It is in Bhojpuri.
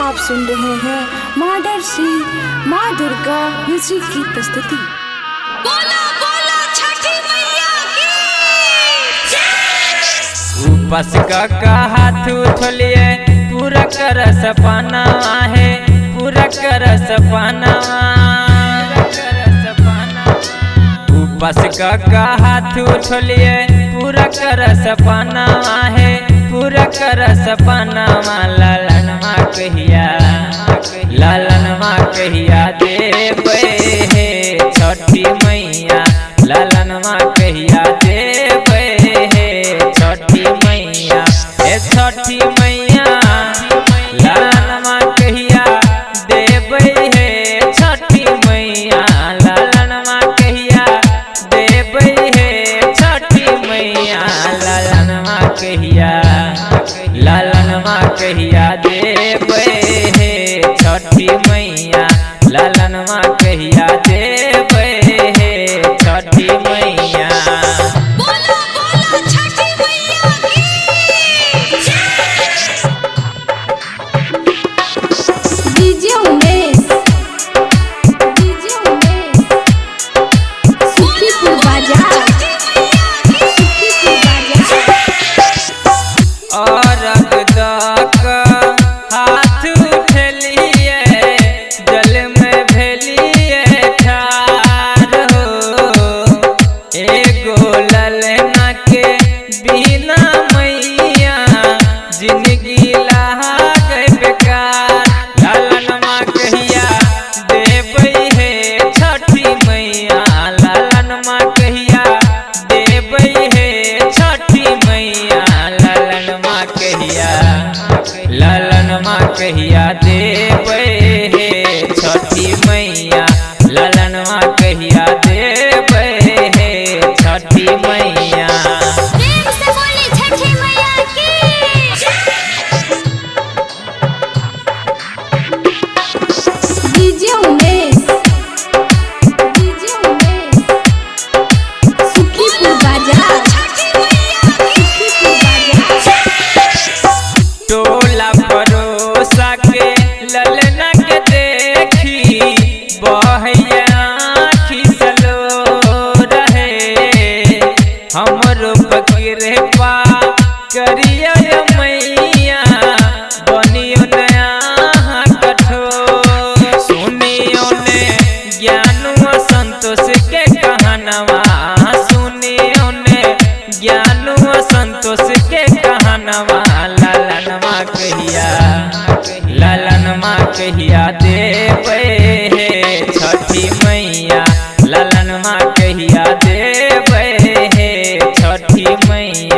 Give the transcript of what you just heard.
आप सुन रहे हैं माँ दर्शी माँ दुर्गा म्यूजिक की प्रस्तुति। बोला बोला छठी मैया की उपस का हाथ उठलिए पूरा कर सपना है, पूरा कर सपना। उपस का हाथ उठलिए पूरा कर सपना है, पूरा कर सपना। लालनमा कहिया, लालनमा कहिया देवे हे छठी मैया, लालनमा कहिया देवे हे छठी मैया। ए छठी मैया लालनमा कहिया देवे हे छठी मैया, लालनमा कहिया देवे हे छठी मैया। लालनमा कहिया, लालनमा कहिया देवे हे छठी मैया, लालनमा कहिया देवे हे छठी मैया। बोला बोला छठी मैया की डीजे उमेश, डीजे उमेश, सुखीपुर बाजार, सुखीपुर बाजार। और हाथ उठलिए जल में भेलिए ठार हो, एगो ललना के बिना मैया जिंदगी लागे बेकार। लालनमा कहिया देवे हे छठी मैया, लालनमा कहिया देवे हे छठी मैया। लालनमा कहिया, लालनमा कहिया देवे हे छठी मैया, लालनमा कहिया देवे हे छठी मैया। प्रेम से बोली छठी मैया की डीजे उमेश, डीजे उमेश, सुखीपुर बाजार, छठी मैया की सुखीपुर बाजार। टोला परोसा के ललना के देखी बहैया खिसलो रहे। हमरो फकीर पा करिया मैया बनियो नया कठोर। सुनियो ने ज्ञान संतोष के कहानवा, सुनियो ने ज्ञान संतोष के कहानवा। लालनमा कहिया, लालनमा कहिया देवे हे छठी मैया, लालनमा कहिया देवे हे छठी मैया।